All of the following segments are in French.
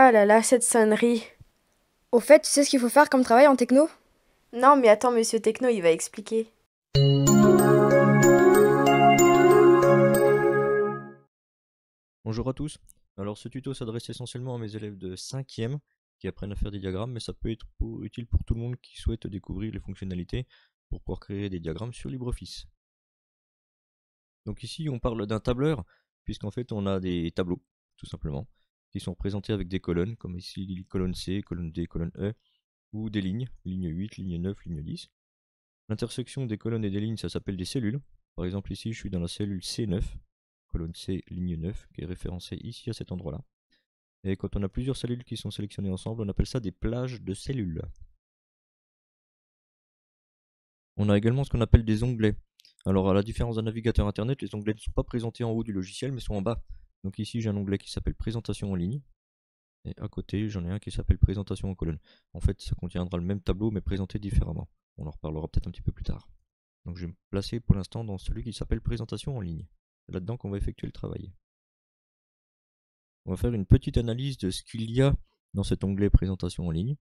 Ah là là, cette sonnerie. Au fait, tu sais ce qu'il faut faire comme travail en techno? Non, mais attends, monsieur Techno, il va expliquer. Bonjour à tous. Alors ce tuto s'adresse essentiellement à mes élèves de 5e qui apprennent à faire des diagrammes, mais ça peut être utile pour tout le monde qui souhaite découvrir les fonctionnalités pour pouvoir créer des diagrammes sur LibreOffice. Donc ici on parle d'un tableur, puisqu'en fait on a des tableaux, tout simplement, qui sont représentés avec des colonnes, comme ici colonne C, colonne D, colonne E, ou des lignes, ligne 8, ligne 9, ligne 10. L'intersection des colonnes et des lignes, ça s'appelle des cellules. Par exemple ici je suis dans la cellule C9, colonne C, ligne 9, qui est référencée ici à cet endroit-là. Et quand on a plusieurs cellules qui sont sélectionnées ensemble, on appelle ça des plages de cellules. On a également ce qu'on appelle des onglets. Alors à la différence d'un navigateur internet, les onglets ne sont pas présentés en haut du logiciel mais sont en bas. Donc ici j'ai un onglet qui s'appelle présentation en ligne. Et à côté j'en ai un qui s'appelle présentation en colonne. En fait ça contiendra le même tableau mais présenté différemment. On en reparlera peut-être un petit peu plus tard. Donc je vais me placer pour l'instant dans celui qui s'appelle présentation en ligne. C'est là-dedans qu'on va effectuer le travail. On va faire une petite analyse de ce qu'il y a dans cet onglet présentation en ligne.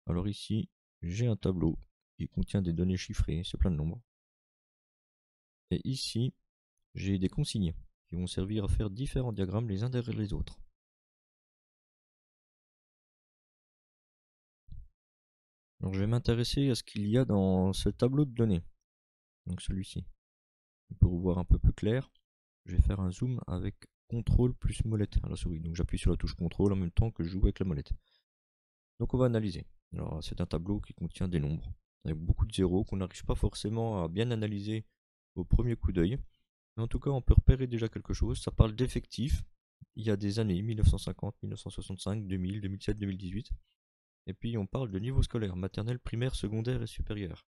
Alors ici, j'ai un tableau qui contient des données chiffrées, c'est plein de nombres. Et ici, j'ai des consignes qui vont servir à faire différents diagrammes les uns derrière les autres. Alors je vais m'intéresser à ce qu'il y a dans ce tableau de données. Donc celui-ci. Pour voir un peu plus clair, je vais faire un zoom avec CTRL plus molette à la souris. Donc j'appuie sur la touche CTRL en même temps que je joue avec la molette. Donc on va analyser. Alors c'est un tableau qui contient des nombres, avec beaucoup de zéros qu'on n'arrive pas forcément à bien analyser au premier coup d'œil. Mais en tout cas on peut repérer déjà quelque chose. Ça parle d'effectifs. Il y a des années 1950, 1965, 2000, 2007, 2018. Et puis on parle de niveau scolaire, maternelle, primaire, secondaire et supérieur.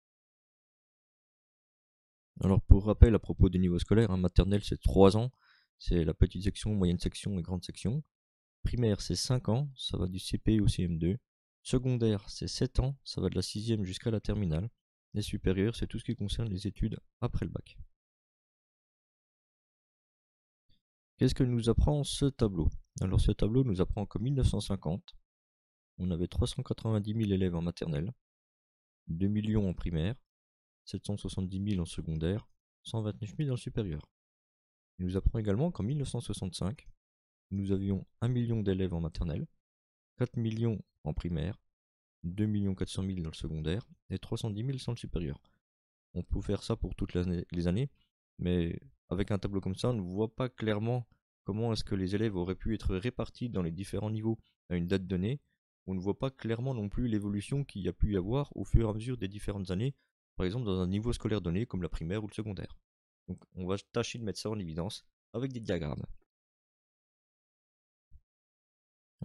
Alors pour rappel à propos des niveaux scolaires, maternelle c'est 3 ans, c'est la petite section, moyenne section et grande section. Primaire c'est 5 ans, ça va du CP au CM2. Secondaire c'est 7 ans, ça va de la 6e jusqu'à la terminale. Et supérieur c'est tout ce qui concerne les études après le bac. Qu'est-ce que nous apprend ce tableau? Alors ce tableau nous apprend qu'en 1950, on avait 390 000 élèves en maternelle, 2 millions en primaire, 770 000 en secondaire, 129 000 dans le supérieur. Il nous apprend également qu'en 1965, nous avions 1 million d'élèves en maternelle, 4 millions en primaire, 2 400 000 dans le secondaire et 310 000 dans le supérieur. On peut faire ça pour toutes les années, mais avec un tableau comme ça, on ne voit pas clairement comment est-ce que les élèves auraient pu être répartis dans les différents niveaux à une date donnée. On ne voit pas clairement non plus l'évolution qu'il y a pu y avoir au fur et à mesure des différentes années, par exemple dans un niveau scolaire donné comme la primaire ou le secondaire. Donc on va tâcher de mettre ça en évidence avec des diagrammes.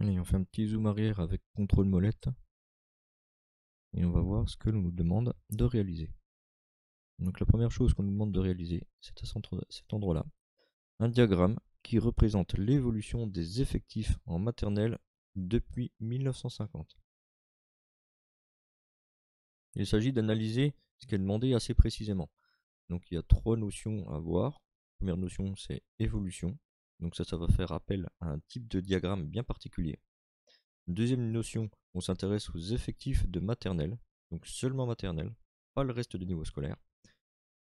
Allez, on fait un petit zoom arrière avec contrôle molette et on va voir ce que l'on nous demande de réaliser. Donc la première chose qu'on nous demande de réaliser, c'est à cet endroit-là, un diagramme qui représente l'évolution des effectifs en maternelle depuis 1950. Il s'agit d'analyser ce qui est demandé assez précisément. Donc il y a 3 notions à voir. La première notion c'est évolution. Donc ça va faire appel à un type de diagramme bien particulier. Deuxième notion, on s'intéresse aux effectifs de maternelle, donc seulement maternelle, pas le reste du niveau scolaire.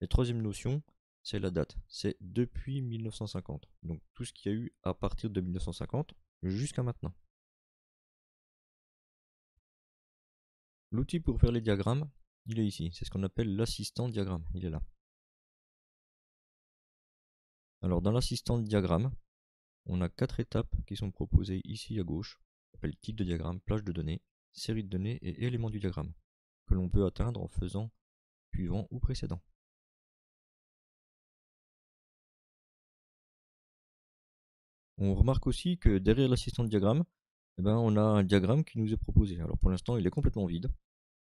Et troisième notion, c'est la date, c'est depuis 1950, donc tout ce qu'il y a eu à partir de 1950 jusqu'à maintenant. L'outil pour faire les diagrammes, il est ici, c'est ce qu'on appelle l'assistant diagramme, il est là. Alors dans l'assistant diagramme, on a 4 étapes qui sont proposées ici à gauche, on appelle type de diagramme, plage de données, série de données et éléments du diagramme, que l'on peut atteindre en faisant suivant ou précédent. On remarque aussi que derrière l'assistant de diagramme, on a un diagramme qui nous est proposé. Alors pour l'instant, il est complètement vide.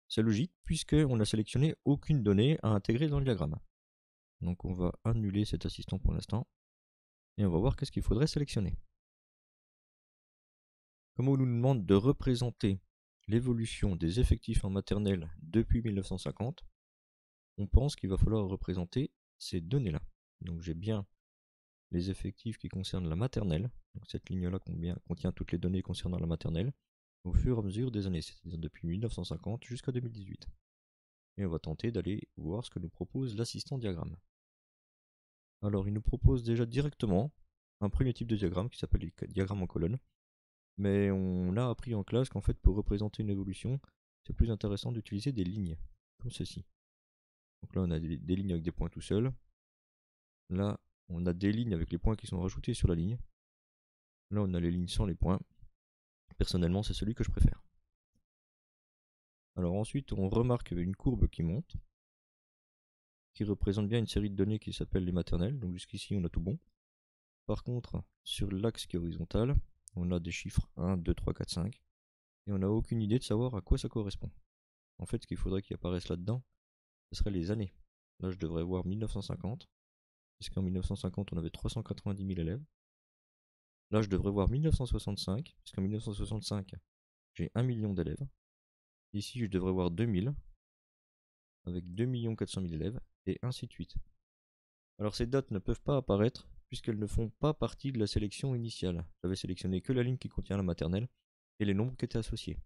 C'est logique puisqu'on n'a sélectionné aucune donnée à intégrer dans le diagramme. Donc on va annuler cet assistant pour l'instant et on va voir qu'est-ce qu'il faudrait sélectionner. Comme on nous demande de représenter l'évolution des effectifs en maternelle depuis 1950, on pense qu'il va falloir représenter ces données-là. Donc j'ai bien les effectifs qui concernent la maternelle. Donc cette ligne-là contient toutes les données concernant la maternelle au fur et à mesure des années, c'est-à-dire depuis 1950 jusqu'à 2018. Et on va tenter d'aller voir ce que nous propose l'assistant diagramme. Alors il nous propose déjà directement un premier type de diagramme qui s'appelle les diagrammes en colonne. Mais on a appris en classe qu'en fait pour représenter une évolution, c'est plus intéressant d'utiliser des lignes, comme ceci. Donc là on a des lignes avec des points tout seuls. Là on a des lignes avec les points qui sont rajoutés sur la ligne. Là on a les lignes sans les points. Personnellement c'est celui que je préfère. Alors ensuite on remarque une courbe qui monte, qui représente bien une série de données qui s'appelle les maternelles. Donc jusqu'ici on a tout bon. Par contre sur l'axe qui est horizontal, on a des chiffres 1, 2, 3, 4, 5. Et on n'a aucune idée de savoir à quoi ça correspond. En fait ce qu'il faudrait qu'il apparaisse là-dedans, ce serait les années. Là je devrais voir 1950, puisqu'en 1950 on avait 390 000 élèves. Là je devrais voir 1965, puisqu'en 1965 j'ai 1 million d'élèves. Ici je devrais voir 2000, avec 2 400 000 élèves, et ainsi de suite. Alors ces dates ne peuvent pas apparaître, puisqu'elles ne font pas partie de la sélection initiale. J'avais sélectionné que la ligne qui contient la maternelle, et les nombres qui étaient associés.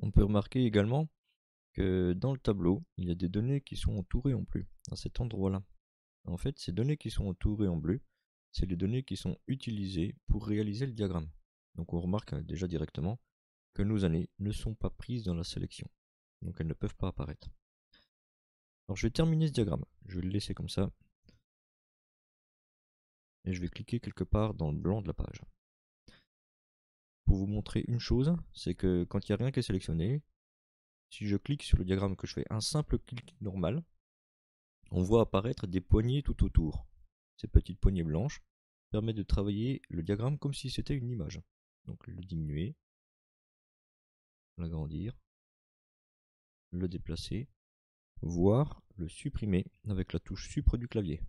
On peut remarquer également que dans le tableau, il y a des données qui sont entourées en bleu, à cet endroit-là. En fait, ces données qui sont entourées en bleu, c'est les données qui sont utilisées pour réaliser le diagramme. Donc on remarque déjà directement que nos années ne sont pas prises dans la sélection. Donc elles ne peuvent pas apparaître. Alors je vais terminer ce diagramme, je vais le laisser comme ça. Et je vais cliquer quelque part dans le blanc de la page. Pour vous montrer une chose, c'est que quand il n'y a rien qui est sélectionné, si je clique sur le diagramme, que je fais un simple clic normal, on voit apparaître des poignées tout autour. Ces petites poignées blanches permettent de travailler le diagramme comme si c'était une image. Donc le diminuer, l'agrandir, le déplacer, voire le supprimer avec la touche Supre du clavier,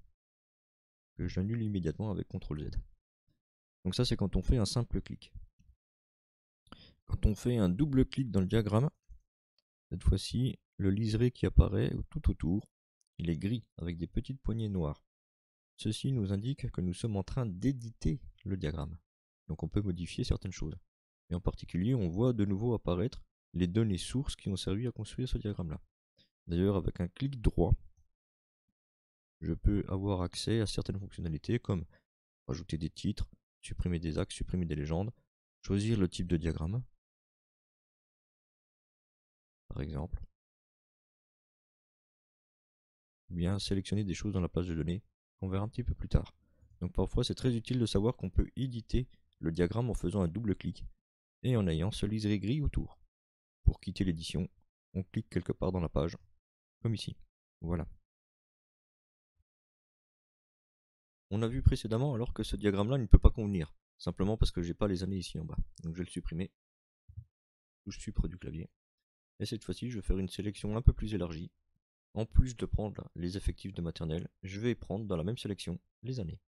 que j'annule immédiatement avec CTRL Z. Donc ça c'est quand on fait un simple clic. Quand on fait un double clic dans le diagramme, cette fois-ci, le liseré qui apparaît tout autour, il est gris avec des petites poignées noires. Ceci nous indique que nous sommes en train d'éditer le diagramme. Donc on peut modifier certaines choses. Et en particulier, on voit de nouveau apparaître les données sources qui ont servi à construire ce diagramme-là. D'ailleurs, avec un clic droit, je peux avoir accès à certaines fonctionnalités comme rajouter des titres, supprimer des axes, supprimer des légendes, choisir le type de diagramme, par exemple, ou bien sélectionner des choses dans la page de données qu'on verra un petit peu plus tard. Donc parfois c'est très utile de savoir qu'on peut éditer le diagramme en faisant un double clic et en ayant ce liseré gris autour. Pour quitter l'édition, on clique quelque part dans la page, comme ici. Voilà. On a vu précédemment alors que ce diagramme-là ne peut pas convenir, simplement parce que j'ai pas les années ici en bas. Donc je vais le supprimer. Touche Supre du clavier. Et cette fois-ci, je vais faire une sélection un peu plus élargie. En plus de prendre les effectifs de maternelle, je vais prendre dans la même sélection les années.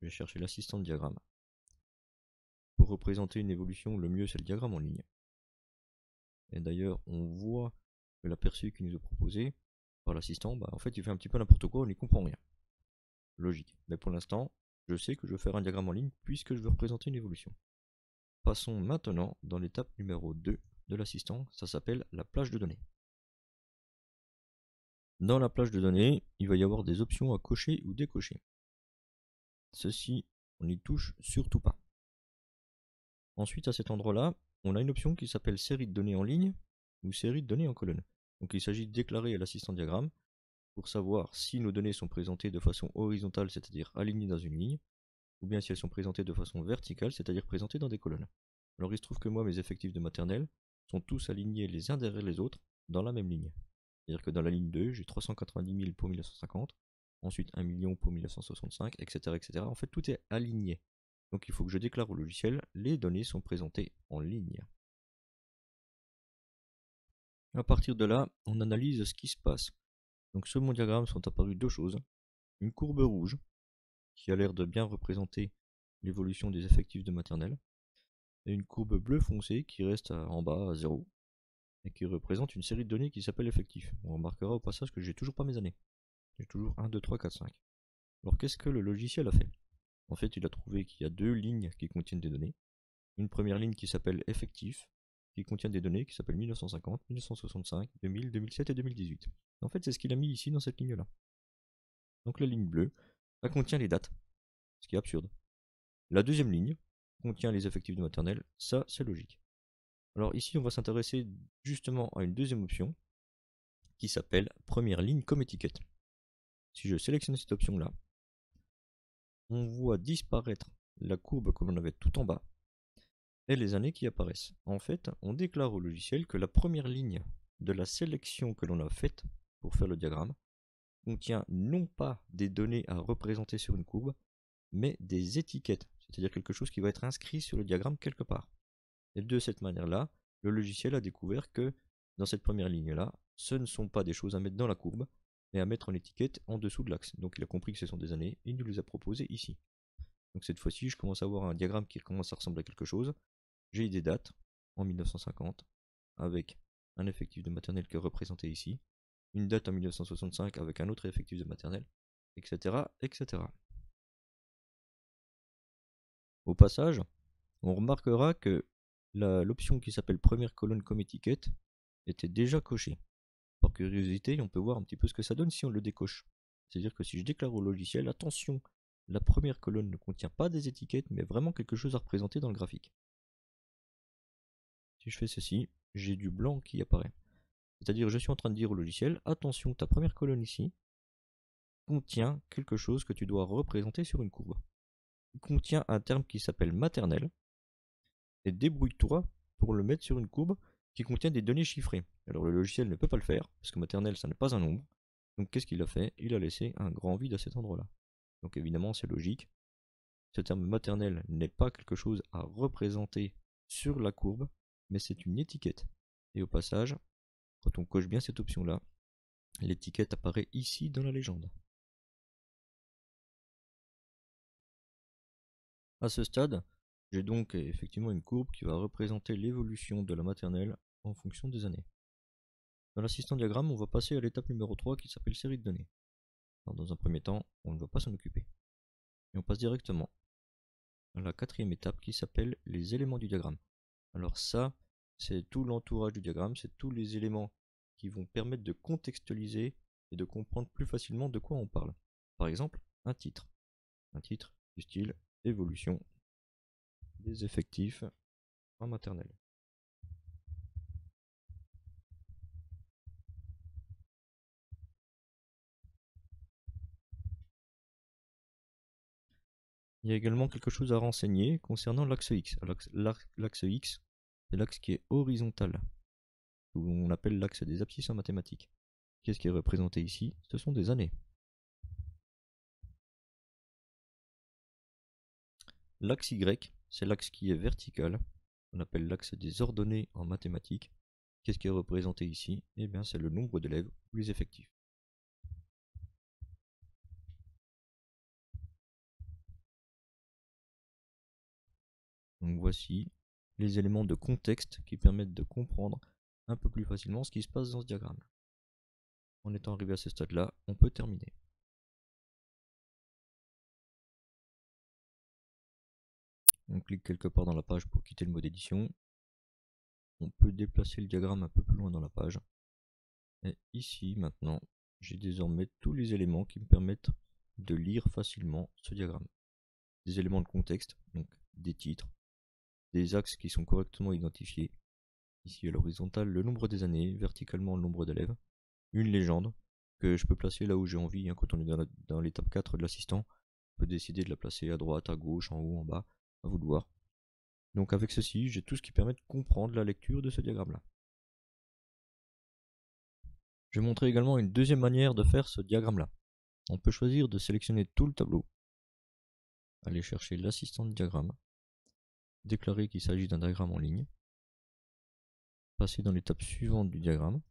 Je vais chercher l'assistant de diagramme. Pour représenter une évolution, le mieux c'est le diagramme en ligne. Et d'ailleurs, on voit que l'aperçu qui nous est proposé par l'assistant, en fait il fait un petit peu n'importe quoi, on n'y comprend rien. Logique. Mais pour l'instant, je sais que je veux faire un diagramme en ligne puisque je veux représenter une évolution. Passons maintenant dans l'étape numéro 2 de l'assistant, ça s'appelle la plage de données. Dans la plage de données, il va y avoir des options à cocher ou décocher. Ceci, on n'y touche surtout pas. Ensuite, à cet endroit-là, on a une option qui s'appelle série de données en ligne ou série de données en colonne. Donc il s'agit de déclarer à l'assistant diagramme pour savoir si nos données sont présentées de façon horizontale, c'est-à-dire alignées dans une ligne, ou bien si elles sont présentées de façon verticale, c'est-à-dire présentées dans des colonnes. Alors il se trouve que moi, mes effectifs de maternelle sont tous alignés les uns derrière les autres dans la même ligne. C'est-à-dire que dans la ligne 2, j'ai 390 000 pour 1950, ensuite 1 million pour 1965, etc., etc. En fait, tout est aligné. Donc il faut que je déclare au logiciel, les données sont présentées en ligne. À partir de là, on analyse ce qui se passe. Donc sur mon diagramme sont apparues deux choses. Une courbe rouge, qui a l'air de bien représenter l'évolution des effectifs de maternelle, et une courbe bleu foncé qui reste en bas à 0, et qui représente une série de données qui s'appelle effectifs. On remarquera au passage que j'ai toujours pas mes années. J'ai toujours 1, 2, 3, 4, 5. Alors qu'est-ce que le logiciel a fait? En fait, il a trouvé qu'il y a deux lignes qui contiennent des données. Une première ligne qui s'appelle effectif, qui contient des données qui s'appellent 1950, 1965, 2000, 2007 et 2018. En fait, c'est ce qu'il a mis ici dans cette ligne-là. Donc la ligne bleue, elle contient les dates, ce qui est absurde. La deuxième ligne contient les effectifs de maternelle, ça c'est logique. Alors ici, on va s'intéresser justement à une deuxième option qui s'appelle première ligne comme étiquette. Si je sélectionne cette option-là, on voit disparaître la courbe que l'on avait tout en bas et les années qui apparaissent. En fait, on déclare au logiciel que la première ligne de la sélection que l'on a faite pour faire le diagramme contient non pas des données à représenter sur une courbe, mais des étiquettes, c'est-à-dire quelque chose qui va être inscrit sur le diagramme quelque part. Et de cette manière-là, le logiciel a découvert que dans cette première ligne-là, ce ne sont pas des choses à mettre dans la courbe, mais à mettre en étiquette en dessous de l'axe. Donc il a compris que ce sont des années, et il nous les a proposées ici. Donc cette fois-ci, je commence à avoir un diagramme qui commence à ressembler à quelque chose. J'ai des dates en 1950, avec un effectif de maternelle qui est représenté ici, une date en 1965 avec un autre effectif de maternelle, etc. etc. Au passage, on remarquera que l'option qui s'appelle première colonne comme étiquette était déjà cochée. Par curiosité, on peut voir un petit peu ce que ça donne si on le décoche. C'est-à-dire que si je déclare au logiciel, attention, la première colonne ne contient pas des étiquettes, mais vraiment quelque chose à représenter dans le graphique. Si je fais ceci, j'ai du blanc qui apparaît. C'est-à-dire je suis en train de dire au logiciel, attention, ta première colonne ici contient quelque chose que tu dois représenter sur une courbe. Il contient un terme qui s'appelle maternelle, et débrouille-toi pour le mettre sur une courbe qui contient des données chiffrées. Alors le logiciel ne peut pas le faire, parce que maternelle ça n'est pas un nombre. Donc qu'est-ce qu'il a fait? Il a laissé un grand vide à cet endroit-là. Donc évidemment c'est logique. Ce terme maternelle n'est pas quelque chose à représenter sur la courbe, mais c'est une étiquette. Et au passage, quand on coche bien cette option-là, l'étiquette apparaît ici dans la légende. À ce stade, j'ai donc effectivement une courbe qui va représenter l'évolution de la maternelle en fonction des années. Dans l'assistant diagramme, on va passer à l'étape numéro 3 qui s'appelle série de données. Alors, dans un premier temps, on ne va pas s'en occuper. Et on passe directement à la quatrième étape qui s'appelle les éléments du diagramme. Alors ça, c'est tout l'entourage du diagramme, c'est tous les éléments qui vont permettre de contextualiser et de comprendre plus facilement de quoi on parle. Par exemple, un titre. Un titre du style évolution des effectifs en maternelle. Il y a également quelque chose à renseigner concernant l'axe X. L'axe X, c'est l'axe qui est horizontal, on appelle l'axe des abscisses en mathématiques. Qu'est-ce qui est représenté ici? Ce sont des années. L'axe Y, c'est l'axe qui est vertical, on appelle l'axe des ordonnées en mathématiques. Qu'est-ce qui est représenté ici? Eh bien, c'est le nombre d'élèves ou les effectifs. Donc voici les éléments de contexte qui permettent de comprendre un peu plus facilement ce qui se passe dans ce diagramme. En étant arrivé à ce stade-là, on peut terminer. On clique quelque part dans la page pour quitter le mode édition. On peut déplacer le diagramme un peu plus loin dans la page. Et ici, maintenant, j'ai désormais tous les éléments qui me permettent de lire facilement ce diagramme. Des éléments de contexte, donc des titres, des axes qui sont correctement identifiés. Ici à l'horizontale, le nombre des années, verticalement le nombre d'élèves. Une légende que je peux placer là où j'ai envie, quand on est dans l'étape 4 de l'assistant. On peut décider de la placer à droite, à gauche, en haut, en bas, à vous de voir. Donc avec ceci, j'ai tout ce qui permet de comprendre la lecture de ce diagramme-là. Je vais montrer également une deuxième manière de faire ce diagramme-là. On peut choisir de sélectionner tout le tableau, aller chercher l'assistant de diagramme, déclarer qu'il s'agit d'un diagramme en ligne, passer dans l'étape suivante du diagramme,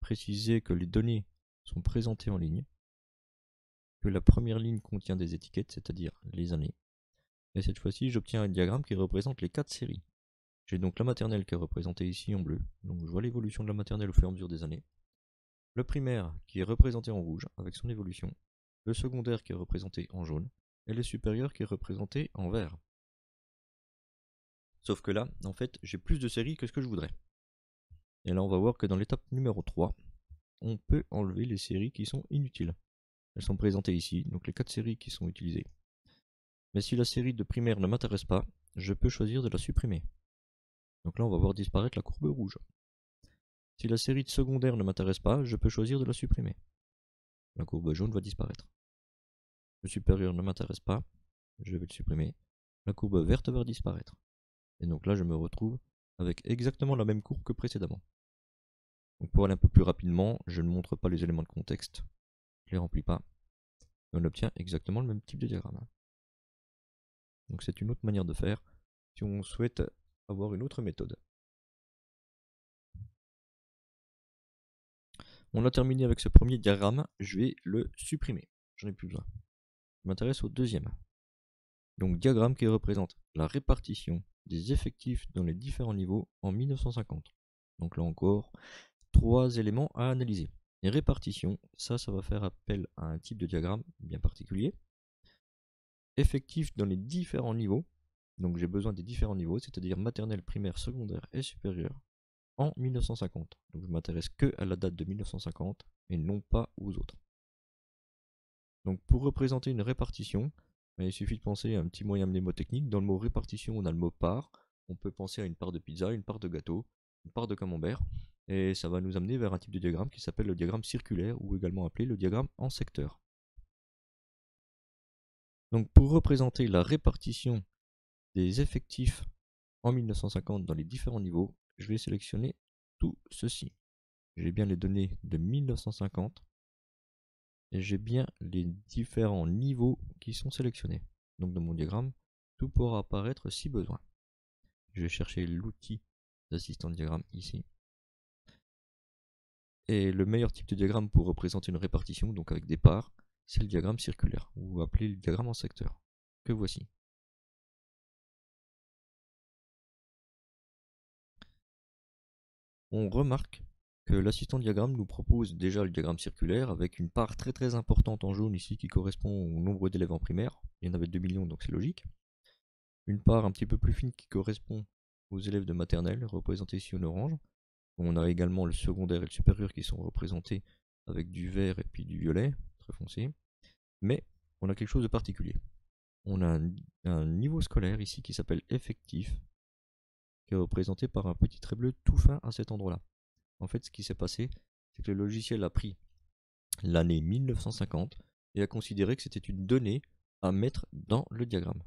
préciser que les données sont présentées en ligne, que la première ligne contient des étiquettes, c'est-à-dire les années, et cette fois-ci j'obtiens un diagramme qui représente les 4 séries. J'ai donc la maternelle qui est représentée ici en bleu, donc je vois l'évolution de la maternelle au fur et à mesure des années. le primaire qui est représenté en rouge avec son évolution, le secondaire qui est représenté en jaune, et le supérieur qui est représenté en vert. Sauf que là, en fait, j'ai plus de séries que ce que je voudrais. Et là, on va voir que dans l'étape numéro 3, on peut enlever les séries qui sont inutiles. Elles sont présentées ici, donc les 4 séries qui sont utilisées. Mais si la série de primaire ne m'intéresse pas, je peux choisir de la supprimer. Donc là, on va voir disparaître la courbe rouge. Si la série de secondaire ne m'intéresse pas, je peux choisir de la supprimer. La courbe jaune va disparaître. Le supérieur ne m'intéresse pas, je vais le supprimer. La courbe verte va disparaître. Et donc là, je me retrouve avec exactement la même courbe que précédemment. Donc pour aller un peu plus rapidement, je ne montre pas les éléments de contexte, je ne les remplis pas, et on obtient exactement le même type de diagramme. Donc c'est une autre manière de faire si on souhaite avoir une autre méthode. On a terminé avec ce premier diagramme, je vais le supprimer, j'en ai plus besoin. Je m'intéresse au deuxième. Donc diagramme qui représente la répartition des effectifs dans les différents niveaux en 1950. Donc là encore, 3 éléments à analyser. Les répartitions, ça va faire appel à un type de diagramme bien particulier. Effectifs dans les différents niveaux, donc j'ai besoin des différents niveaux, c'est-à-dire maternelle, primaire, secondaire et supérieure, en 1950. Donc je m'intéresse que à la date de 1950 et non pas aux autres. Donc pour représenter une répartition, il suffit de penser à un petit moyen mnémotechnique. Dans le mot répartition, on a le mot part. On peut penser à une part de pizza, une part de gâteau, une part de camembert. Et ça va nous amener vers un type de diagramme qui s'appelle le diagramme circulaire ou également appelé le diagramme en secteur. Donc pour représenter la répartition des effectifs en 1950 dans les différents niveaux, je vais sélectionner tout ceci. J'ai bien les données de 1950 et j'ai bien les différents niveaux qui sont sélectionnés. Donc dans mon diagramme, tout pourra apparaître si besoin. Je vais chercher l'outil d'assistant de diagramme ici. Et le meilleur type de diagramme pour représenter une répartition, donc avec des parts, c'est le diagramme circulaire, ou appelé le diagramme en secteur, que voici. On remarque que l'assistant de diagramme nous propose déjà le diagramme circulaire avec une part très importante en jaune ici qui correspond au nombre d'élèves en primaire. Il y en avait 2 millions donc c'est logique. Une part un petit peu plus fine qui correspond aux élèves de maternelle, représentée ici en orange. On a également le secondaire et le supérieur qui sont représentés avec du vert et puis du violet, très foncé. Mais on a quelque chose de particulier. On a un niveau scolaire ici qui s'appelle effectif, qui est représenté par un petit trait bleu tout fin à cet endroit-là. En fait, ce qui s'est passé, c'est que le logiciel a pris l'année 1950 et a considéré que c'était une donnée à mettre dans le diagramme.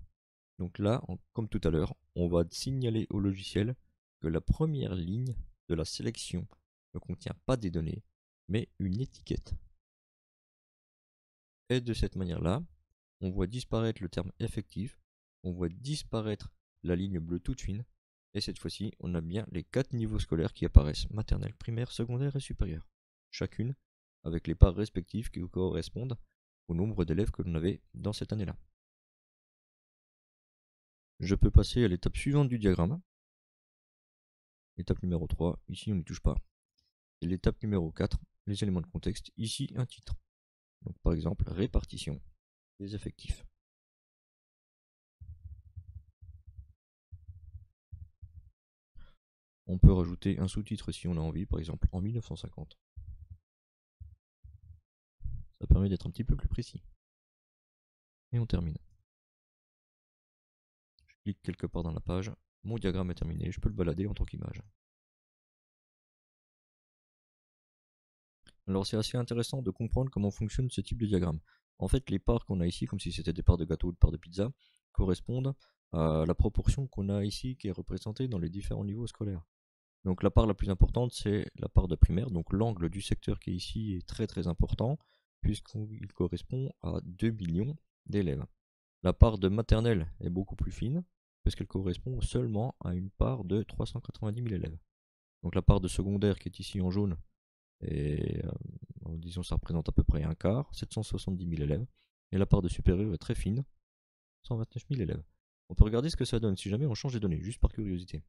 Donc là, comme tout à l'heure, on va signaler au logiciel que la première ligne de la sélection ne contient pas des données, mais une étiquette. Et de cette manière-là, on voit disparaître le terme effectif, on voit disparaître la ligne bleue toute fine, et cette fois-ci, on a bien les 4 niveaux scolaires qui apparaissent, maternelle, primaire, secondaire et supérieure. Chacune avec les parts respectives qui correspondent au nombre d'élèves que l'on avait dans cette année-là. Je peux passer à l'étape suivante du diagramme. L'étape numéro 3, ici on n'y touche pas. Et l'étape numéro 4, les éléments de contexte, ici un titre. Donc par exemple, répartition des effectifs. On peut rajouter un sous-titre si on a envie, par exemple en 1950. Ça permet d'être un petit peu plus précis. Et on termine. Je clique quelque part dans la page, mon diagramme est terminé, je peux le balader en tant qu'image. Alors c'est assez intéressant de comprendre comment fonctionne ce type de diagramme. En fait, les parts qu'on a ici, comme si c'était des parts de gâteau ou des parts de pizza, correspondent à la proportion qu'on a ici qui est représentée dans les différents niveaux scolaires. Donc la part la plus importante, c'est la part de primaire, donc l'angle du secteur qui est ici est très important, puisqu'il correspond à 2 millions d'élèves. La part de maternelle est beaucoup plus fine, parce qu'elle correspond seulement à une part de 390 000 élèves. Donc la part de secondaire qui est ici en jaune, et disons ça représente à peu près un quart, 770 000 élèves, et la part de supérieur est très fine, 129 000 élèves. On peut regarder ce que ça donne si jamais on change les données, juste par curiosité.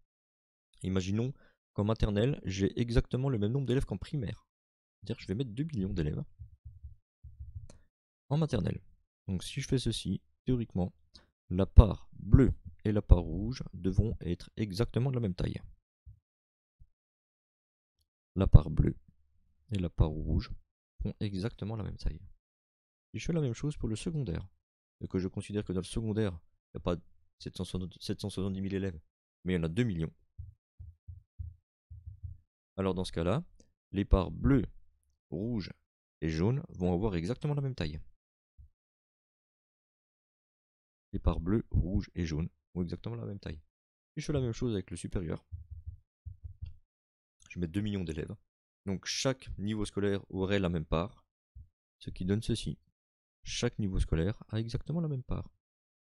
Imaginons qu'en maternelle, j'ai exactement le même nombre d'élèves qu'en primaire. C'est-à-dire que je vais mettre 2 millions d'élèves en maternelle. Donc si je fais ceci, théoriquement, la part bleue et la part rouge devront être exactement de la même taille. La part bleue et la part rouge ont exactement la même taille. Si je fais la même chose pour le secondaire, et que je considère que dans le secondaire, il n'y a pas 770 000 élèves, mais il y en a 2 millions, alors dans ce cas-là, les parts bleues, rouges et jaunes vont avoir exactement la même taille. Les parts bleues, rouges et jaunes ont exactement la même taille. Si je fais la même chose avec le supérieur, je mets 2 millions d'élèves. Donc chaque niveau scolaire aurait la même part, ce qui donne ceci. Chaque niveau scolaire a exactement la même part.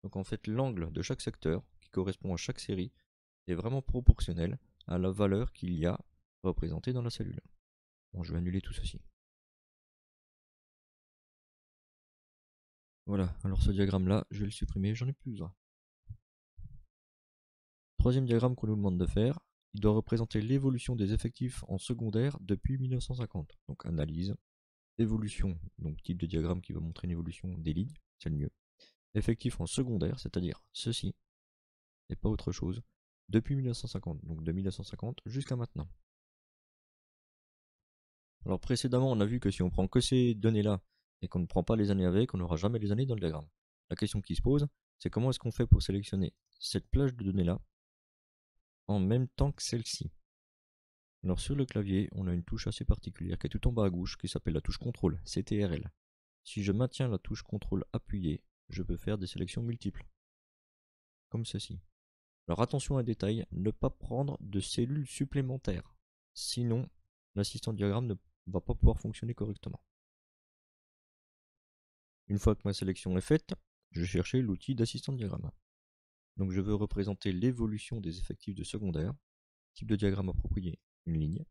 Donc en fait, l'angle de chaque secteur, qui correspond à chaque série, est vraiment proportionnel à la valeur qu'il y a représentée dans la cellule. Bon, je vais annuler tout ceci. Voilà, alors ce diagramme-là, je vais le supprimer, j'en ai plus besoin. Troisième diagramme qu'on nous demande de faire, il doit représenter l'évolution des effectifs en secondaire depuis 1950. Donc analyse, évolution, donc type de diagramme qui va montrer une évolution des lignes, c'est le mieux. Effectifs en secondaire, c'est-à-dire ceci, et pas autre chose, depuis 1950, donc de 1950 jusqu'à maintenant. Alors précédemment, on a vu que si on prend que ces données-là, et qu'on ne prend pas les années avec, on n'aura jamais les années dans le diagramme. La question qui se pose, c'est comment est-ce qu'on fait pour sélectionner cette plage de données-là en même temps que celle-ci. Alors sur le clavier, on a une touche assez particulière qui est tout en bas à gauche, qui s'appelle la touche CTRL, CTRL. Si je maintiens la touche CTRL appuyée, je peux faire des sélections multiples, comme ceci. Alors attention à un détail, ne pas prendre de cellules supplémentaires, sinon l'assistant diagramme ne va pas pouvoir fonctionner correctement. Une fois que ma sélection est faite, je vais chercher l'outil d'assistant diagramme. Donc je veux représenter l'évolution des effectifs de secondaire, type de diagramme approprié, une ligne.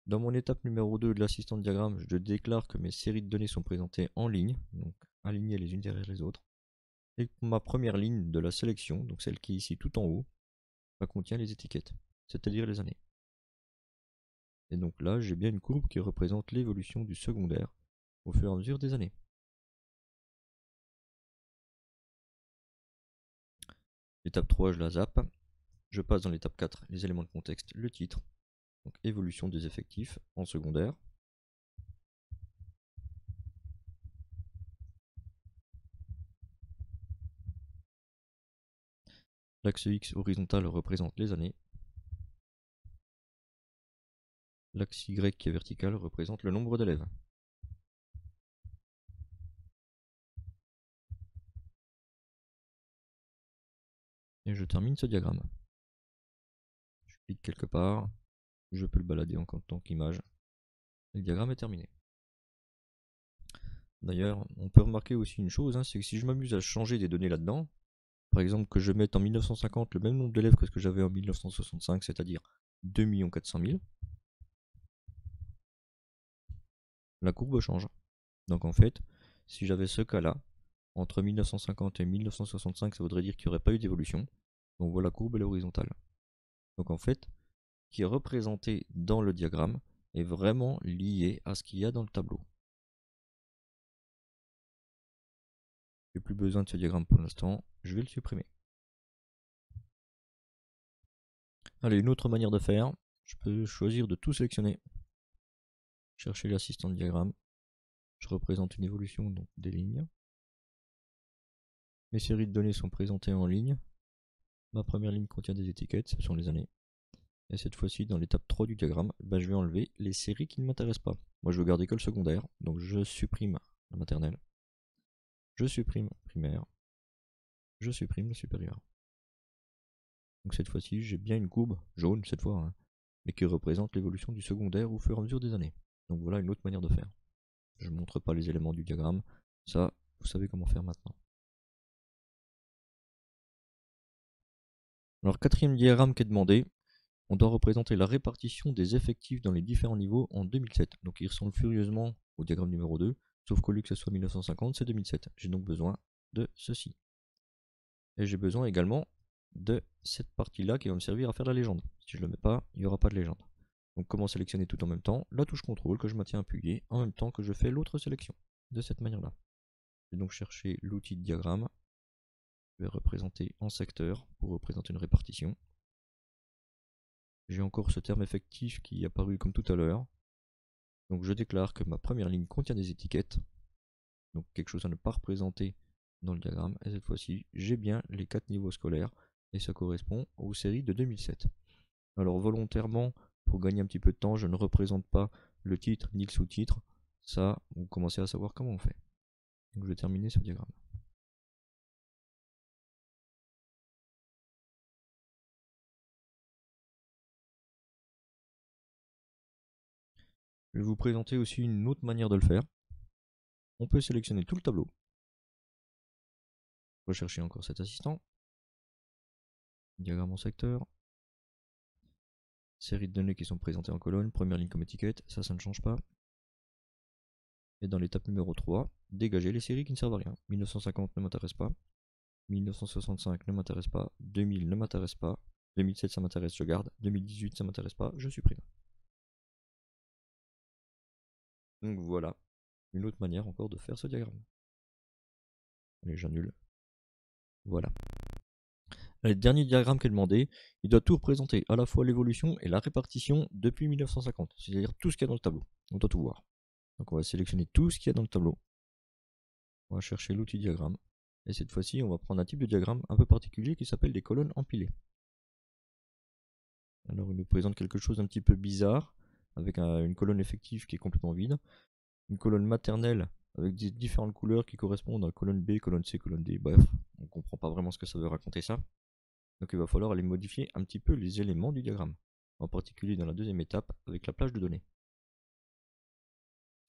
Dans mon étape numéro 2 de l'assistant diagramme, je déclare que mes séries de données sont présentées en ligne, donc alignées les unes derrière les autres. Et ma première ligne de la sélection, donc celle qui est ici tout en haut, contient les étiquettes, c'est-à-dire les années. Et donc là, j'ai bien une courbe qui représente l'évolution du secondaire au fur et à mesure des années. L'étape 3, je la zappe. Je passe dans l'étape 4, les éléments de contexte, le titre, donc évolution des effectifs en secondaire. L'axe X horizontal représente les années. L'axe Y qui est vertical représente le nombre d'élèves. Et je termine ce diagramme. Je clique quelque part, je peux le balader en tant qu'image. Le diagramme est terminé. D'ailleurs, on peut remarquer aussi une chose, c'est que si je m'amuse à changer des données là-dedans, par exemple que je mette en 1950 le même nombre d'élèves que ce que j'avais en 1965, c'est-à-dire 2 400 000, la courbe change. Donc en fait, si j'avais ce cas-là, entre 1950 et 1965, ça voudrait dire qu'il n'y aurait pas eu d'évolution. Donc voilà, la courbe elle est horizontale. Donc en fait, ce qui est représenté dans le diagramme est vraiment lié à ce qu'il y a dans le tableau. Je n'ai plus besoin de ce diagramme pour l'instant, je vais le supprimer. Allez, une autre manière de faire, je peux choisir de tout sélectionner. Chercher l'assistant de diagramme. Je représente une évolution donc des lignes. Mes séries de données sont présentées en ligne. Ma première ligne contient des étiquettes, ce sont les années. Et cette fois-ci, dans l'étape 3 du diagramme, je vais enlever les séries qui ne m'intéressent pas. Moi, je veux garder que le secondaire, donc je supprime la maternelle. Je supprime primaire. Je supprime le supérieur. Donc cette fois-ci, j'ai bien une courbe, jaune cette fois, mais qui représente l'évolution du secondaire au fur et à mesure des années. Donc voilà une autre manière de faire. Je ne montre pas les éléments du diagramme, ça, vous savez comment faire maintenant. Alors quatrième diagramme qui est demandé, on doit représenter la répartition des effectifs dans les différents niveaux en 2007. Donc il ressemble furieusement au diagramme numéro 2, sauf qu'au lieu que ce soit 1950, c'est 2007. J'ai donc besoin de ceci. Et j'ai besoin également de cette partie-là qui va me servir à faire la légende. Si je ne le mets pas, il n'y aura pas de légende. Donc comment sélectionner tout en même temps? La touche CTRL que je maintiens appuyée en même temps que je fais l'autre sélection, de cette manière-là. Je vais donc chercher l'outil de diagramme, je vais représenter en secteur pour représenter une répartition. J'ai encore ce terme effectif qui est apparu comme tout à l'heure. Donc je déclare que ma première ligne contient des étiquettes, donc quelque chose à ne pas représenter dans le diagramme, et cette fois-ci j'ai bien les 4 niveaux scolaires, et ça correspond aux séries de 2007. Alors volontairement, pour gagner un petit peu de temps, je ne représente pas le titre ni le sous-titre, ça vous commencez à savoir comment on fait. Donc je vais terminer ce diagramme. Je vais vous présenter aussi une autre manière de le faire. On peut sélectionner tout le tableau. Rechercher encore cet assistant. Diagramme en secteur. Série de données qui sont présentées en colonne. Première ligne comme étiquette. Ça ne change pas. Et dans l'étape numéro 3, dégager les séries qui ne servent à rien. 1950 ne m'intéresse pas. 1965 ne m'intéresse pas. 2000 ne m'intéresse pas. 2007 ça m'intéresse, je garde. 2018 ça m'intéresse pas, je supprime. Donc voilà, une autre manière encore de faire ce diagramme. Allez, j'annule. Voilà. Le dernier diagramme qui est demandé, il doit tout représenter, à la fois l'évolution et la répartition depuis 1950, c'est-à-dire tout ce qu'il y a dans le tableau. On doit tout voir. Donc on va sélectionner tout ce qu'il y a dans le tableau. On va chercher l'outil diagramme. Et cette fois-ci, on va prendre un type de diagramme un peu particulier qui s'appelle des colonnes empilées. Alors il nous présente quelque chose d'un petit peu bizarre, avec une colonne effective qui est complètement vide, une colonne maternelle avec des différentes couleurs qui correspondent à colonne B, colonne C, colonne D, bref, on comprend pas vraiment ce que ça veut raconter ça. Donc il va falloir aller modifier un petit peu les éléments du diagramme, en particulier dans la deuxième étape avec la plage de données.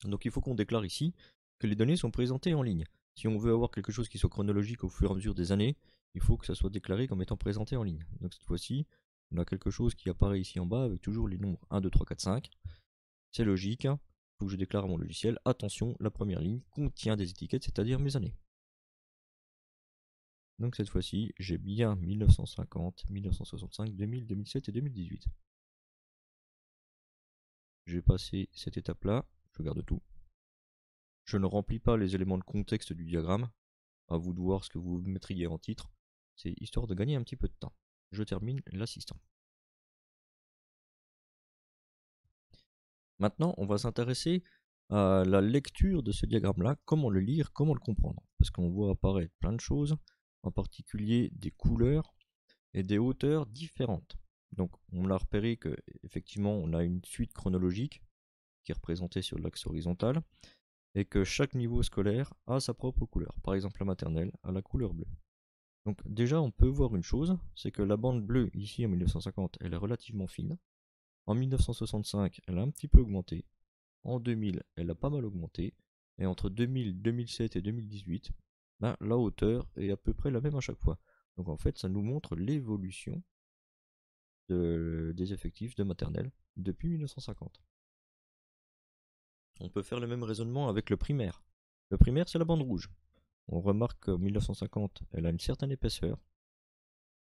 Donc il faut qu'on déclare ici que les données sont présentées en ligne. Si on veut avoir quelque chose qui soit chronologique au fur et à mesure des années, il faut que ça soit déclaré comme étant présenté en ligne. Donc cette fois-ci, on a quelque chose qui apparaît ici en bas avec toujours les nombres 1, 2, 3, 4, 5. C'est logique. Il faut que je déclare à mon logiciel, attention, la première ligne contient des étiquettes, c'est-à-dire mes années. Donc cette fois-ci, j'ai bien 1950, 1965, 2000, 2007 et 2018. Je vais passer cette étape-là, je garde tout. Je ne remplis pas les éléments de contexte du diagramme, à vous de voir ce que vous mettriez en titre, c'est histoire de gagner un petit peu de temps. Je termine l'assistant. Maintenant, on va s'intéresser à la lecture de ce diagramme-là, comment le lire, comment le comprendre. Parce qu'on voit apparaître plein de choses, en particulier des couleurs et des hauteurs différentes. Donc on a repéré que effectivement on a une suite chronologique qui est représentée sur l'axe horizontal et que chaque niveau scolaire a sa propre couleur. Par exemple la maternelle a la couleur bleue. Donc déjà on peut voir une chose, c'est que la bande bleue ici en 1950 elle est relativement fine. En 1965 elle a un petit peu augmenté. En 2000 elle a pas mal augmenté. Et entre 2000, 2007 et 2018, ben, la hauteur est à peu près la même à chaque fois. Donc en fait ça nous montre l'évolution des effectifs de maternelle depuis 1950. On peut faire le même raisonnement avec le primaire. Le primaire c'est la bande rouge. On remarque qu'en 1950 elle a une certaine épaisseur.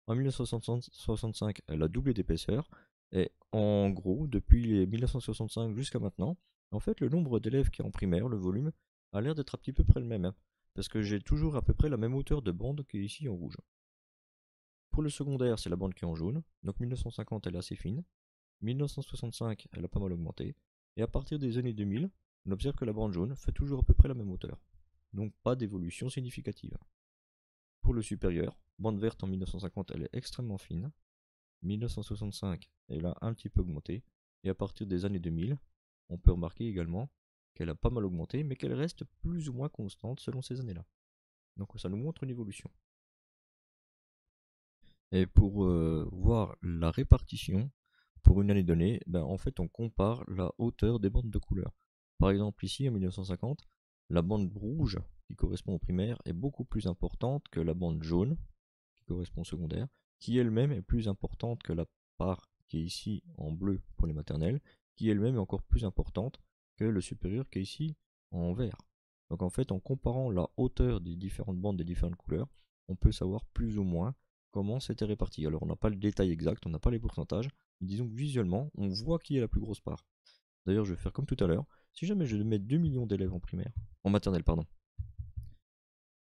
En 1965 elle a doublé d'épaisseur. Et en gros, depuis 1965 jusqu'à maintenant, en fait le nombre d'élèves qui est en primaire, le volume, a l'air d'être à peu près le même. Parce que j'ai toujours à peu près la même hauteur de bande qui est ici en rouge. Pour le secondaire, c'est la bande qui est en jaune. Donc 1950 elle est assez fine. 1965 elle a pas mal augmenté. Et à partir des années 2000, on observe que la bande jaune fait toujours à peu près la même hauteur. Donc pas d'évolution significative. Pour le supérieur, bande verte en 1950 elle est extrêmement fine. 1965 elle a un petit peu augmenté. Et à partir des années 2000, on peut remarquer également qu'elle a pas mal augmenté, mais qu'elle reste plus ou moins constante selon ces années-là. Donc ça nous montre une évolution. Et pour voir la répartition pour une année donnée, ben, en fait on compare la hauteur des bandes de couleurs. Par exemple ici en 1950, la bande rouge qui correspond au primaire est beaucoup plus importante que la bande jaune qui correspond au secondaire, qui elle-même est plus importante que la part qui est ici en bleu pour les maternelles, qui elle-même est encore plus importante que le supérieur qui est ici en vert. Donc en fait en comparant la hauteur des différentes bandes des différentes couleurs, on peut savoir plus ou moins comment c'était réparti. Alors on n'a pas le détail exact, on n'a pas les pourcentages, Disons que visuellement, on voit qui est la plus grosse part. D'ailleurs, je vais faire comme tout à l'heure. Si jamais je mets 2 millions d'élèves en primaire, en maternelle, pardon.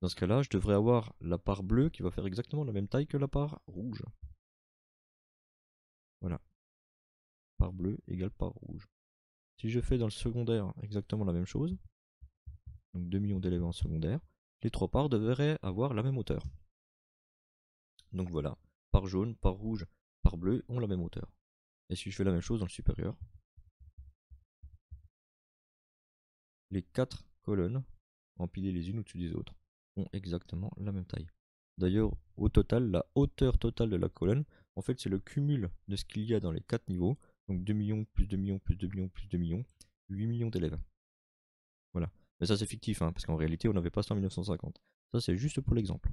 Dans ce cas-là, je devrais avoir la part bleue qui va faire exactement la même taille que la part rouge. Voilà. Part bleue égale part rouge. Si je fais dans le secondaire exactement la même chose, donc 2 millions d'élèves en secondaire, les trois parts devraient avoir la même hauteur. Donc voilà, part jaune, part rouge, part bleu ont la même hauteur. Et si je fais la même chose dans le supérieur, les quatre colonnes, empilées les unes au-dessus des autres, ont exactement la même taille. D'ailleurs, au total, la hauteur totale de la colonne, en fait, c'est le cumul de ce qu'il y a dans les 4 niveaux. Donc 2 millions, plus 2 millions, plus 2 millions, plus 2 millions, 8 millions d'élèves. Voilà. Mais ça, c'est fictif, hein, parce qu'en réalité, on n'avait pas ça en 1950. Ça, c'est juste pour l'exemple.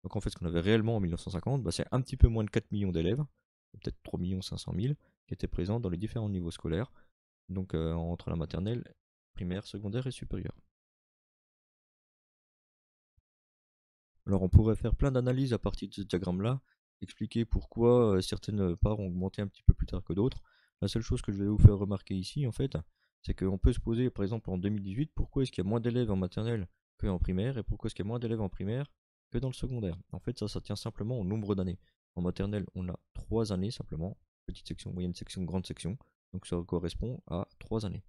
Donc en fait, ce qu'on avait réellement en 1950, bah, c'est un petit peu moins de 4 millions d'élèves, peut-être 3 500 000, qui étaient présents dans les différents niveaux scolaires, donc entre la maternelle, primaire, secondaire et supérieure. Alors on pourrait faire plein d'analyses à partir de ce diagramme-là, expliquer pourquoi certaines parts ont augmenté un petit peu plus tard que d'autres. La seule chose que je vais vous faire remarquer ici, en fait, c'est qu'on peut se poser, par exemple en 2018, pourquoi est-ce qu'il y a moins d'élèves en maternelle qu'en primaire, et pourquoi est-ce qu'il y a moins d'élèves en primaire que dans le secondaire. En fait, ça tient simplement au nombre d'années. En maternelle, on a 3 années simplement, petite section, moyenne section, grande section, donc ça correspond à 3 années.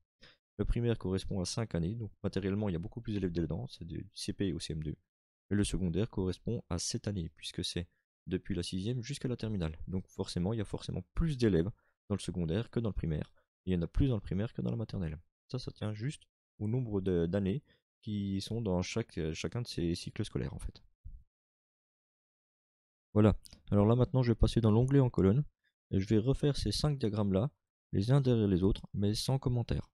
Le primaire correspond à 5 années, donc matériellement il y a beaucoup plus d'élèves dedans, c'est du CP au CM2. Et le secondaire correspond à 7 années, puisque c'est depuis la 6e jusqu'à la terminale. Donc forcément, il y a forcément plus d'élèves dans le secondaire que dans le primaire. Et il y en a plus dans le primaire que dans la maternelle. Ça tient juste au nombre d'années qui sont dans chacun de ces cycles scolaires en fait. Voilà. Alors là maintenant, je vais passer dans l'onglet en colonne et je vais refaire ces 5 diagrammes là, les uns derrière les autres, mais sans commentaire.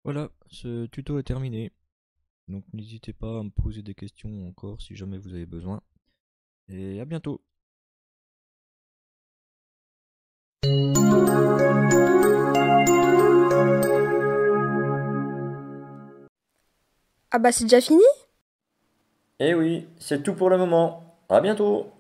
Voilà, ce tuto est terminé. Donc n'hésitez pas à me poser des questions encore si jamais vous avez besoin. Et à bientôt. Ah bah c'est déjà fini? Eh oui, c'est tout pour le moment. À bientôt!